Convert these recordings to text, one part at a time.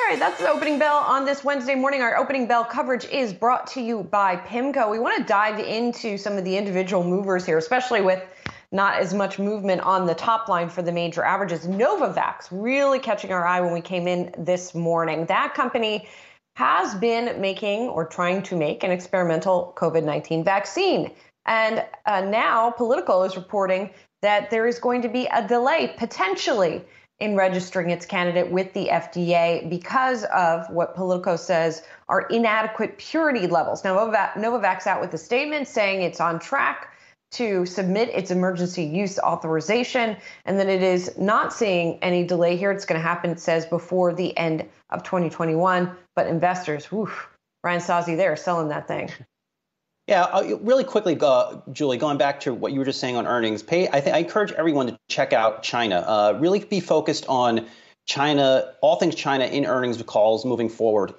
right, that's the opening bell on this Wednesday morning. Our opening bell coverage is brought to you by PIMCO. We want to dive into some of the individual movers here, especially with not as much movement on the top line for the major averages. Novavax really catching our eye when we came in this morning. That company has been making or trying to make an experimental COVID-19 vaccine. And now Politico is reporting that there is going to be a delay potentially in registering its candidate with the FDA because of what Politico says are inadequate purity levels. Now, Novavax out with a statement saying it's on track to submit its emergency use authorization and that it is not seeing any delay here. It's going to happen, it says, before the end of 2021. But investors, Brian Sozzi, they're selling that thing. Yeah, really quickly, Julie, going back to what you were just saying on earnings, I encourage everyone to check out China. Really be focused on China, all things China in earnings calls moving forward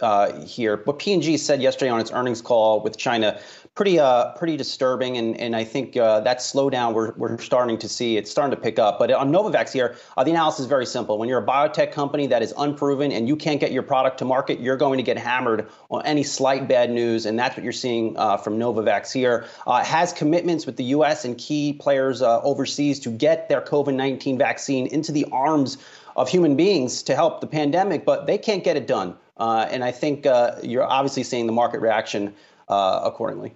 here. What P&G said yesterday on its earnings call with China, pretty disturbing, and I think that slowdown we're starting to see, it's starting to pick up. But on Novavax here, the analysis is very simple. When you're a biotech company that is unproven and you can't get your product to market, you're going to get hammered on any slight bad news, and that's what you're seeing from Novavax here. It has commitments with the U.S. and key players overseas to get their COVID-19 vaccine into the arms of human beings to help the pandemic, but they can't get it done. And I think you're obviously seeing the market reaction accordingly.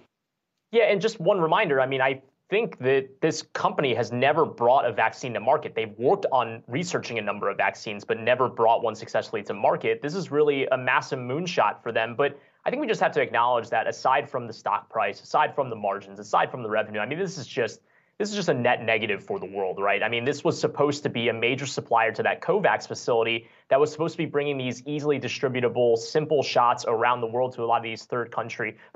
Yeah, and just one reminder, I mean, I think that this company has never brought a vaccine to market. They've worked on researching a number of vaccines, but never brought one successfully to market. This is really a massive moonshot for them. But I think we just have to acknowledge that aside from the stock price, aside from the margins, aside from the revenue, I mean, this is just a net negative for the world, right? I mean, this was supposed to be a major supplier to that COVAX facility that was supposed to be bringing these easily distributable, simple shots around the world to a lot of these third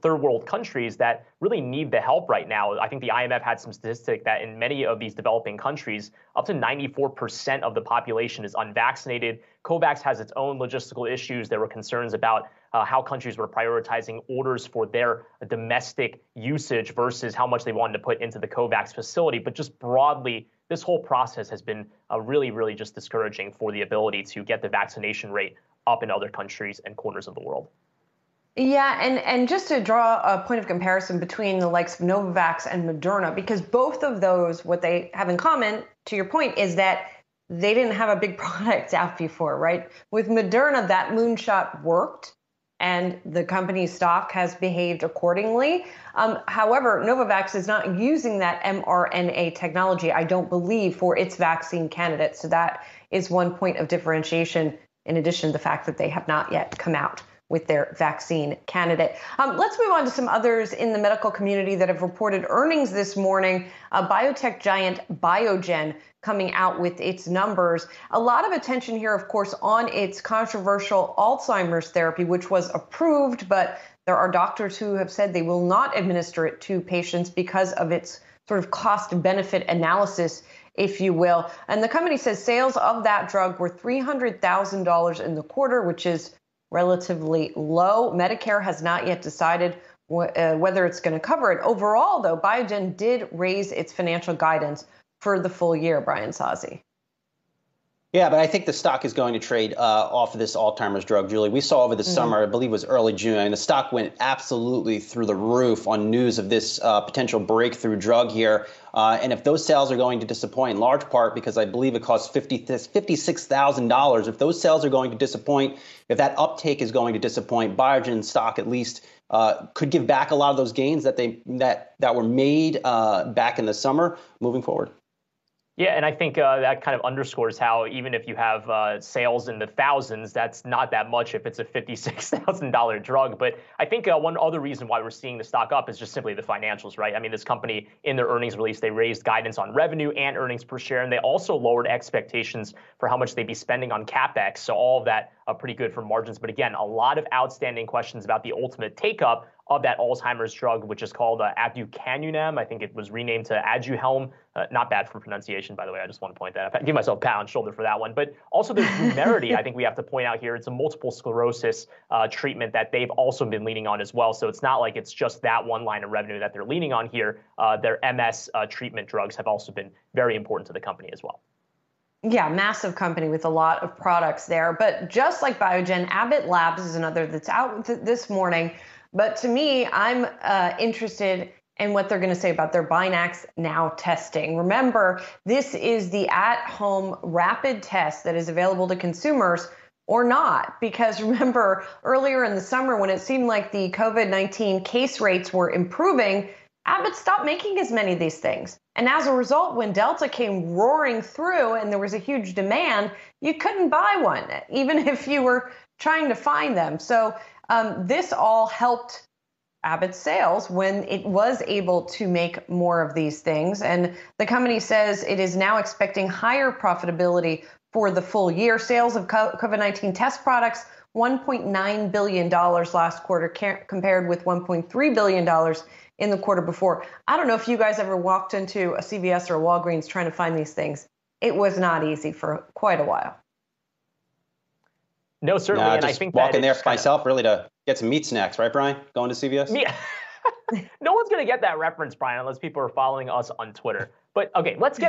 world countries that really need the help right now. I think the IMF had some statistic that in many of these developing countries, up to 94% of the population is unvaccinated. COVAX has its own logistical issues. There were concerns about how countries were prioritizing orders for their domestic usage versus how much they wanted to put into the COVAX facility. But just broadly, this whole process has been really, really just discouraging for the ability to get the vaccination rate up in other countries and corners of the world. Yeah, and just to draw a point of comparison between the likes of Novavax and Moderna, because both of those, what they have in common, to your point, is that they didn't have a big product out before, right? With Moderna, that moonshot worked, and the company's stock has behaved accordingly. However, Novavax is not using that mRNA technology, I don't believe, for its vaccine candidate. So that is one point of differentiation, in addition to the fact that they have not yet come out with their vaccine candidate. Let's move on to some others in the medical community that have reported earnings this morning. Biotech giant Biogen coming out with its numbers. A lot of attention here, of course, on its controversial Alzheimer's therapy, which was approved, but there are doctors who have said they will not administer it to patients because of its sort of cost-benefit analysis, if you will. And the company says sales of that drug were $300,000 in the quarter, which is relatively low. Medicare has not yet decided whether it's going to cover it. Overall, though, Biogen did raise its financial guidance for the full year, Brian Sozzi. Yeah, but I think the stock is going to trade off of this Alzheimer's drug, Julie. We saw over the summer, I believe it was early June, and the stock went absolutely through the roof on news of this potential breakthrough drug here. And if those sales are going to disappoint, in large part because I believe it costs $56,000, if those sales are going to disappoint, if that uptake is going to disappoint, Biogen stock at least could give back a lot of those gains that were made back in the summer moving forward. Yeah, and I think that kind of underscores how even if you have sales in the thousands, that's not that much if it's a $56,000 drug. But I think one other reason why we're seeing the stock up is just simply the financials, right? I mean, this company, in their earnings release, they raised guidance on revenue and earnings per share, and they also lowered expectations for how much they'd be spending on CapEx. So all of that pretty good for margins. But again, a lot of outstanding questions about the ultimate take-up of that Alzheimer's drug, which is called aducanumab. I think it was renamed to Aduhelm. Not bad for pronunciation, by the way. I just want to point that out. Give myself a pat on the shoulder for that one. But also there's Vumerity, I think we have to point out here. It's a multiple sclerosis treatment that they've also been leaning on as well. So it's not like it's just that one line of revenue that they're leaning on here. Their MS treatment drugs have also been very important to the company as well. Yeah, massive company with a lot of products there. But just like Biogen, Abbott Labs is another that's out this morning. But to me, I'm interested in what they're going to say about their Binax Now testing. Remember, this is the at-home rapid test that is available to consumers or not. Because remember, earlier in the summer when it seemed like the COVID-19 case rates were improving, Abbott stopped making as many of these things. And as a result, when Delta came roaring through and there was a huge demand, you couldn't buy one, even if you were trying to find them. So this all helped Abbott's sales when it was able to make more of these things. And the company says it is now expecting higher profitability for the full year. Sales of COVID-19 test products, $1.9 billion last quarter, compared with $1.3 billion in the quarter before. I don't know if you guys ever walked into a CVS or a Walgreens trying to find these things. It was not easy for quite a while. No, certainly. And I think walking there for myself really to get some meat snacks, right, Brian? Going to CVS? Yeah. No one's going to get that reference, Brian, unless people are following us on Twitter. But okay, let's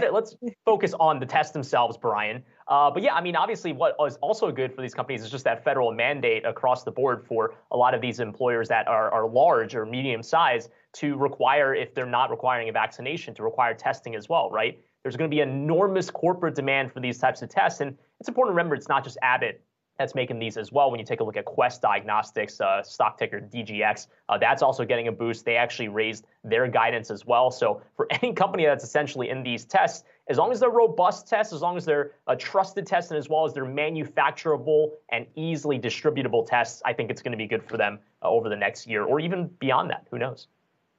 focus on the tests themselves, Brian. But yeah, I mean, obviously what is also good for these companies is just that federal mandate across the board for a lot of these employers that are large or medium size to require, if they're not requiring a vaccination, to require testing as well, right? There's going to be enormous corporate demand for these types of tests. And it's important to remember it's not just Abbott that's making these as well. When you take a look at Quest Diagnostics, stock ticker DGX, that's also getting a boost. They actually raised their guidance as well. So for any company that's essentially in these tests, as long as they're robust tests, as long as they're a trusted test, and as well as they're manufacturable and easily distributable tests, I think it's going to be good for them over the next year or even beyond that. Who knows?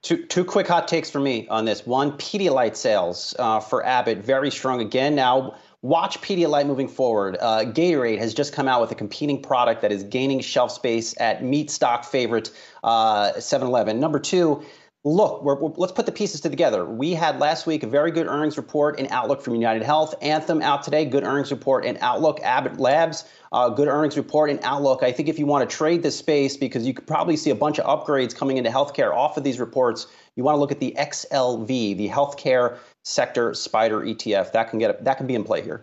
Two quick hot takes for me on this. One, Pedialyte sales for Abbott, very strong again. Now, watch Pedialyte moving forward. Gatorade has just come out with a competing product that is gaining shelf space at meat stock favorite 7-Eleven. Number two, look, let's put the pieces together. We had last week a very good earnings report and outlook from United Health. Anthem out today, good earnings report and outlook. Abbott Labs, good earnings report and outlook. I think if you want to trade this space, because you could probably see a bunch of upgrades coming into healthcare off of these reports, you want to look at the XLV, the healthcare sector spider ETF. That can be in play here.